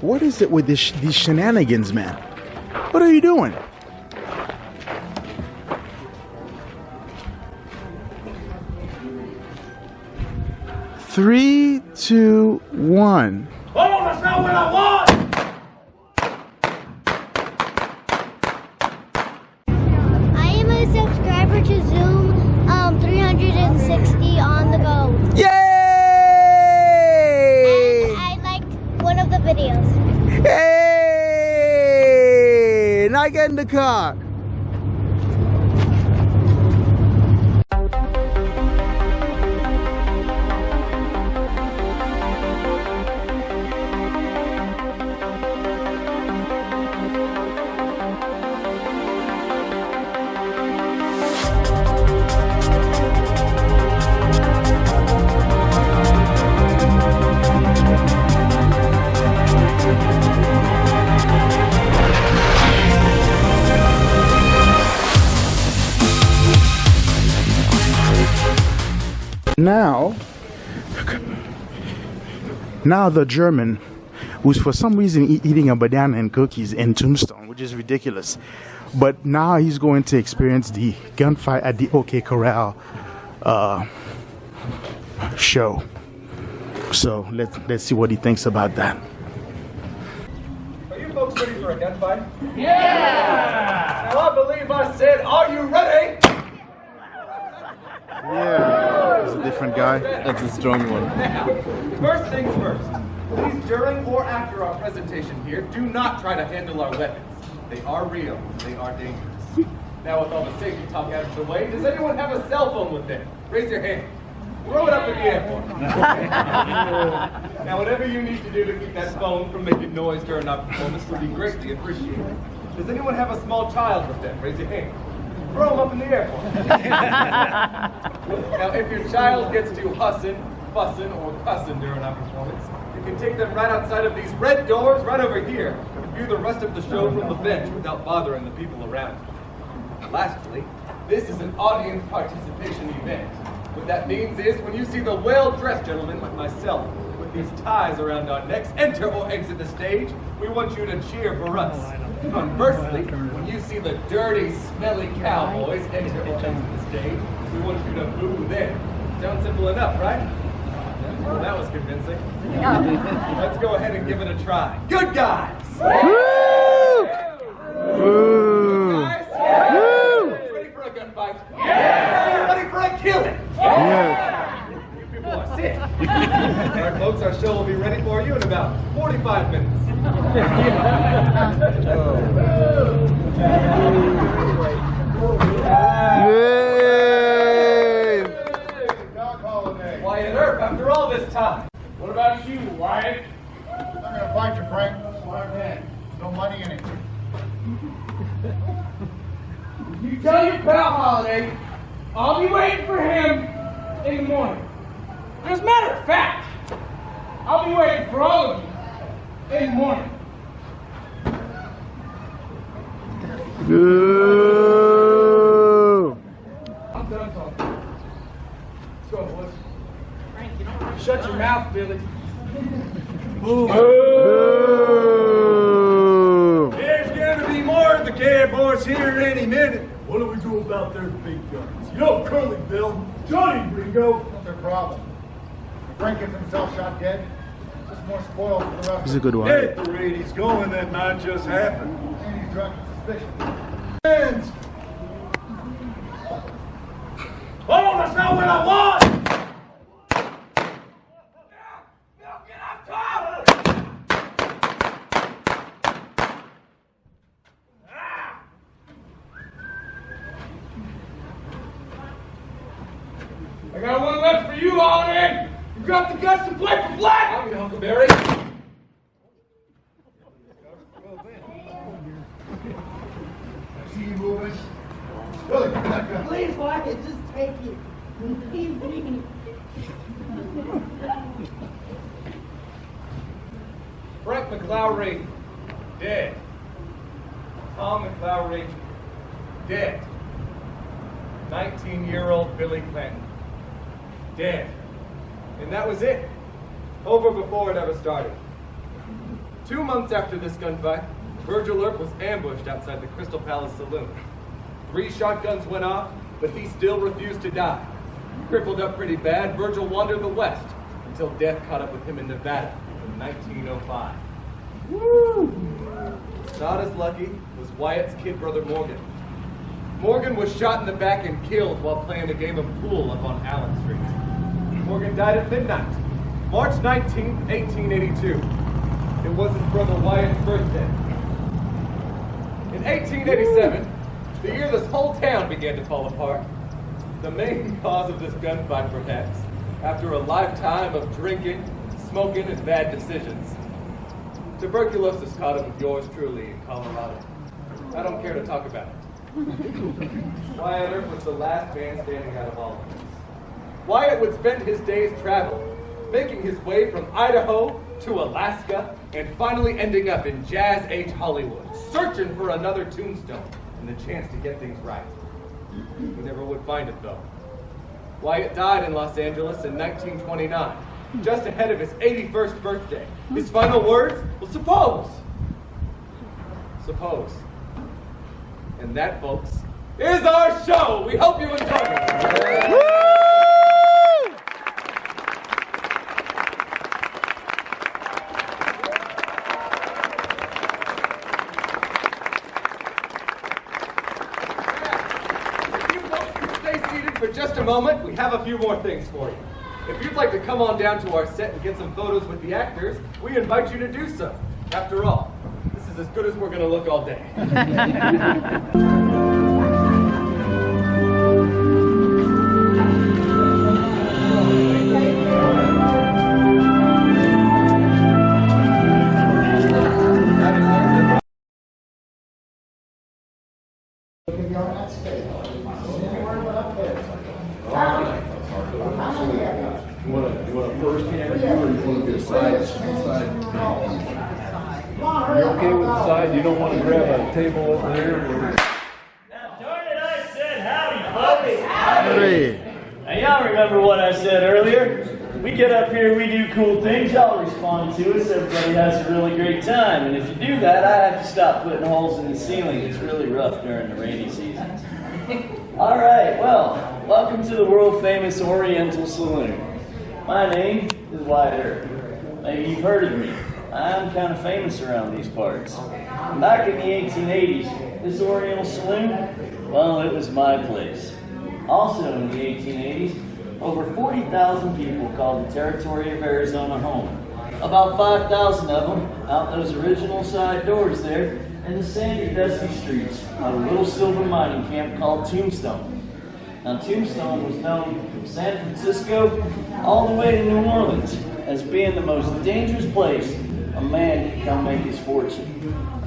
What is it with these shenanigans, man? What are you doing? Three, two, one. Oh, that's not what I want! I am a subscriber to Zoom 360 on the go. Yay! And I liked one of the videos. Hey! Now get in the car. Now the German, who's for some reason eating a banana and cookies in Tombstone, which is ridiculous, but now he's going to experience the gunfight at the OK Corral show. So let's see what he thinks about that. Are you folks ready for a gunfight? Yeah! Now I believe I said, are you ready? Yeah, he's a different guy. That's a strong one. Now, first things first. Please, during or after our presentation here, do not try to handle our weapons. They are real. They are dangerous. Now, with all the safety talk out of the way, does anyone have a cell phone with them? Raise your hand. Throw it up in the air for me. Now, whatever you need to do to keep that phone from making noise during our performance would be greatly appreciated. Does anyone have a small child with them? Raise your hand. Throw them up in the air for me. Now, if your child gets to fussing, or cussing during our performance, you can take them right outside of these red doors right over here and view the rest of the show from the bench without bothering the people around you. Lastly, this is an audience participation event. What that means is when you see the well-dressed gentlemen like myself with these ties around our necks enter or exit the stage, we want you to cheer for us. Conversely, when you see the dirty, smelly cowboys enter or exit the stage, we want you to boo them. Sounds simple enough, right? Well, that was convincing. Let's go ahead and give it a try. Good guys! Woo! Woo! Guys? Woo! Ready for a gunfight? Yeah! Ready for a killing? Yeah. You people are sick. All right, folks, our show will be ready for you in about 45 minutes. Yay! Wyatt Earp, after all this time. What about you, Wyatt? I'm gonna fight you, Frank. Smart man. No money in it. You tell your pal Holiday, I'll be waiting for him in the morning. As a matter of fact, I'll be waiting for all of you in the morning. Ooh. I'm done talking. Let's go, boys. Shut your mouth, Billy. Ooh. There's going to be more of the cowboys here any minute. What do we do about their big guns? Yo, Curly Bill, Johnny Ringo. What's their problem? If Frank gets himself shot dead, just more spoil for the rest. He's a good one. At the rate he's going, that might just happen. And he's drunk with suspicion. Hands! Oh, that's not what I want! I got one left for you, Holiday. You got the guts to play for black. I'll be Huckleberry. See you moving. Really, give me that gun. Please, Wyatt, just take it. Leave me. Frank McLowry, dead. Tom McLowry, dead. 19-year-old Billy Clanton, dead. And that was it. Over before it ever started. 2 months after this gunfight, Virgil Earp was ambushed outside the Crystal Palace Saloon. 3 shotguns went off, but he still refused to die. Crippled up pretty bad, Virgil wandered the West until death caught up with him in Nevada in 1905. Woo! Not as lucky was Wyatt's kid brother Morgan. Morgan was shot in the back and killed while playing a game of pool up on Allen Street. Morgan died at midnight, March 19, 1882. It was his brother Wyatt's birthday. In 1887, the year this whole town began to fall apart, the main cause of this gunfight perhaps, after a lifetime of drinking, smoking, and bad decisions. Tuberculosis caught up with yours truly in Colorado. I don't care to talk about it. Wyatt Earp was the last man standing out of all of this. Wyatt would spend his days traveling, making his way from Idaho to Alaska, and finally ending up in Jazz Age Hollywood, searching for another Tombstone and the chance to get things right. He never would find it, though. Wyatt died in Los Angeles in 1929, just ahead of his 81st birthday. His final words? Well, suppose. Suppose. And that, folks, is our show. We hope you enjoy it. Woo! If you folks can stay seated for just a moment, we have a few more things for you. If you'd like to come on down to our set and get some photos with the actors, we invite you to do so. After all, this is as good as we're going to look all day. You want a first hand view or you want to be a side? You okay with the side? You don't want to grab a table over there? Now, darn it, I said howdy, folks. Howdy. Now, y'all remember what I said earlier? We get up here, we do cool things, y'all respond to us, everybody has a really great time. And if you do that, I have to stop putting holes in the ceiling. It's really rough during the rainy seasons. All right, well, welcome to the world-famous Oriental Saloon. My name is Wyatt Earp. Maybe you've heard of me. I'm kind of famous around these parts. Back in the 1880s, this Oriental Saloon, well, it was my place. Also in the 1880s, over 40,000 people called the territory of Arizona home. About 5,000 of them out those original side doors there in the sandy, dusty streets of a little silver mining camp called Tombstone. Now, Tombstone was known from San Francisco all the way to New Orleans as being the most dangerous place a man could come make his fortune.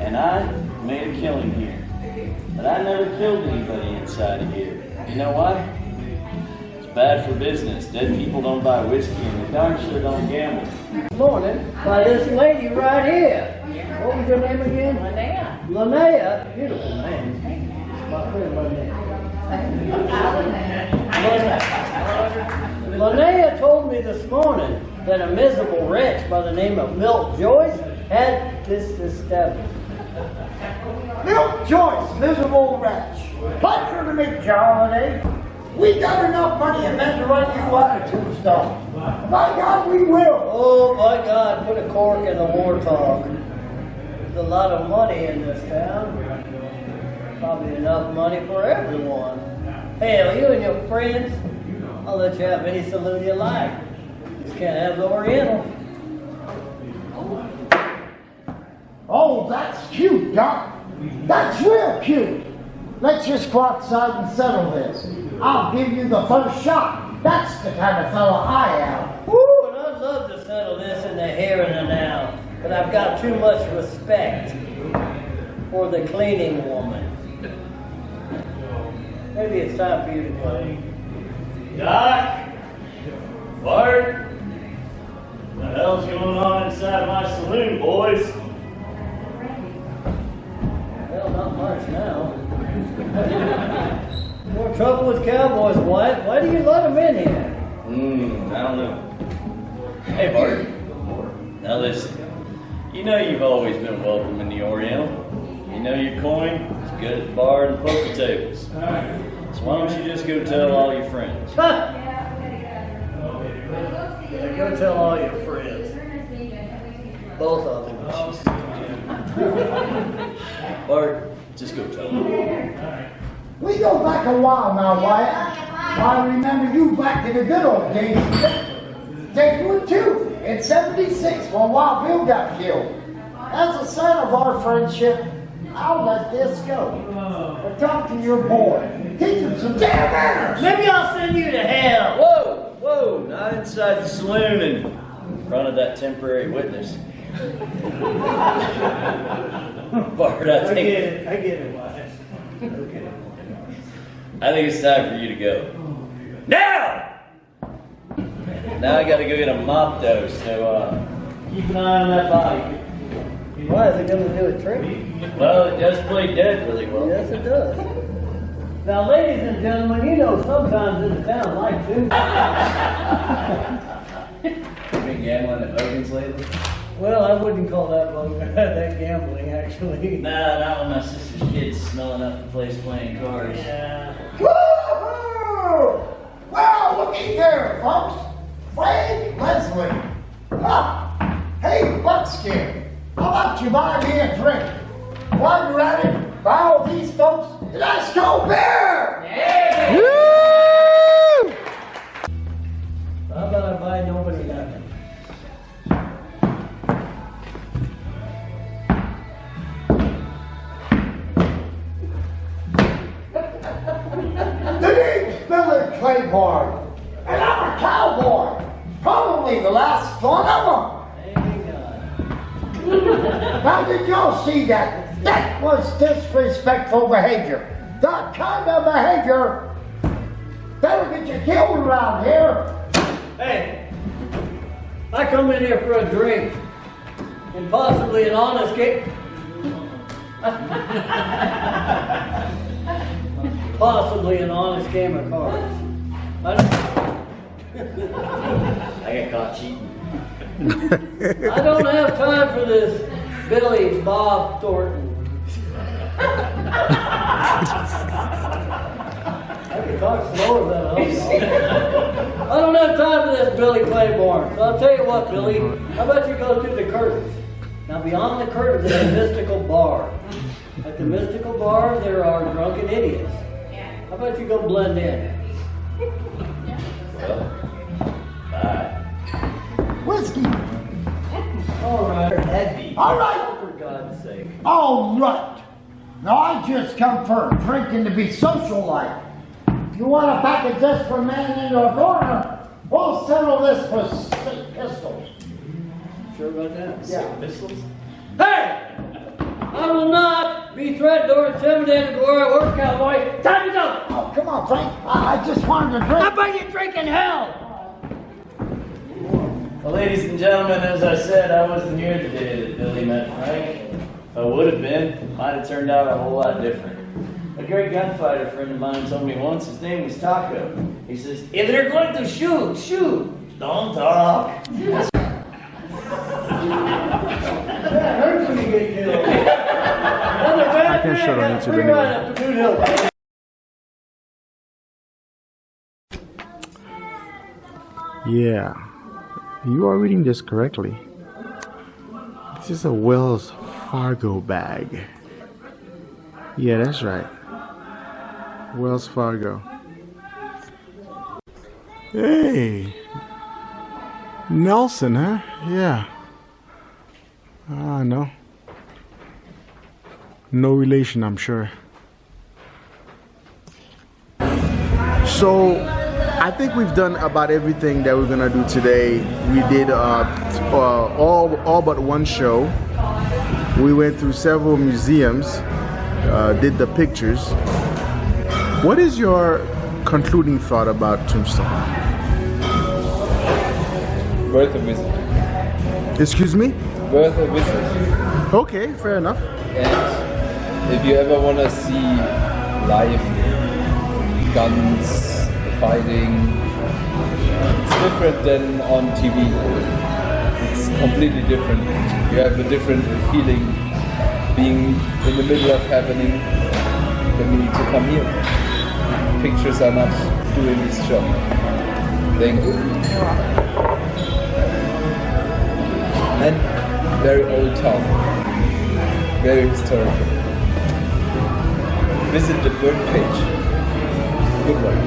And I made a killing here. But I never killed anybody inside of here. You know why? It's bad for business. Dead people don't buy whiskey and they darn sure don't gamble. Morning by this lady right here. What was your name again? Linnea. Linnea? Beautiful name. My friend Linnea. Linnea told me this morning that a miserable wretch by the name of Milt Joyce had this established. Milt Joyce, miserable wretch. Pleasure to meet you, Holiday. We got enough money and men to run you out of Tombstone. By God, we will. Oh, by God, put a cork in the warthog. There's a lot of money in this town. Probably enough money for everyone. Hell, you and your friends, I'll let you have any saloon you like. Just can't have the Oriental. Oh, that's cute, Doc. That's real cute. Let's just go outside and settle this. I'll give you the first shot. That's the kind of fella I am. Woo, and I'd love to settle this in the here and the now, but I've got too much respect for the cleaning woman. Maybe it's time for you to go. Doc? Bart? What the hell's going on inside my saloon, boys? Well, not much now. More trouble with cowboys, Wyatt. Why do you let them in here? I don't know. Hey, Bart. Now listen. You know you've always been welcome in the Oriental. You know your coin is good at the bar and poker tables. So why don't you just go tell all your friends? Yeah, go tell all your friends. Both of them. Bart, just go tell them. We go back a while now, Wyatt. I remember you back in the good old days. Take you too. In 76, when Wild Bill got killed. As a sign of our friendship, I'll let this go. But talk to your boy. Teach him some damn manners. Maybe I'll send you to hell. Whoa, whoa, not inside the saloon and in front of that temporary witness. Bart, I get it, Wyatt. Okay. I think it's time for you to go. Now! Now I gotta go get a mop dose, so keep an eye on that body. Why is it going to do a trick? Well, it does play dead really well. Yes, it does. Now, ladies and gentlemen, you know sometimes in the town like to. You been gambling at Logan's lately? Well, I wouldn't call that that gambling, actually. Nah, not when my sister's kids smelling up the place playing cards. Yeah. Woo-hoo! Well, looky there, folks. Frank Leslie. Ah, hey, Buckskin. How about you buy me a drink? While you're at it, buy all these folks, let's go beer! Yeah. Woo! How about I buy nobody nothing? The name's Billy Claiborne, and I'm a cowboy. Probably the last one of them. Now, did y'all see that? That was disrespectful behavior. That kind of behavior that'll get you killed around here. Hey, I come in here for a drink and possibly an honest game. Possibly an honest game of cards. I got caught cheating. I don't have time for this Billy Bob Thornton. I can talk slower than I don't have time for this Billy Claiborne. So I'll tell you what, Billy. How about you go through the curtains? Now beyond the curtains is a mystical bar. At the mystical bar there are drunken idiots. How about you go blend in? Well, bye. Whiskey. All right. Heavy. All right. For God's sake. All right. Now, I just come for a drink and to be social like. If you want a package just for man in your corner, we'll settle this for 6 pistols. Sure about that? Yeah. Pistols? Hey! I will not be threatened or intimidated where I work, cowboy. Time to go! Oh, come on, Frank. I just wanted to drink. How about you drinking hell? Well, ladies and gentlemen, as I said, I wasn't here the day that Billy met Frank. If I would have been, it might have turned out a whole lot different. A great gunfighter friend of mine told me once his name was Taco. He says, if they're going to shoot, shoot. Don't talk. That hurts when you get killed. I can show it on YouTube anyway. Yeah, you are reading this correctly. This is a Wells Fargo bag. Yeah, that's right. Wells Fargo. Hey, Nelson, huh? Yeah. No. No relation, I'm sure. So, I think we've done about everything that we're gonna do today. We did all but one show. We went through several museums, did the pictures. What is your concluding thought about Tombstone? Worth a visit. Excuse me? Worth a visit. Okay, fair enough. And if you ever want to see live guns, fighting, it's different than on TV. It's completely different. You have a different feeling being in the middle of happening when you need to come here. Pictures are not doing this job. Thank you. And very old town. Very historical. Visit the bird page. Good one.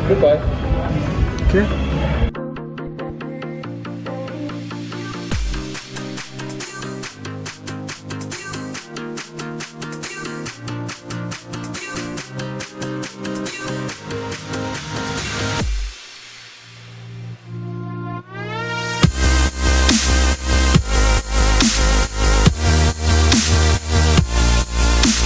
Goodbye. Okay.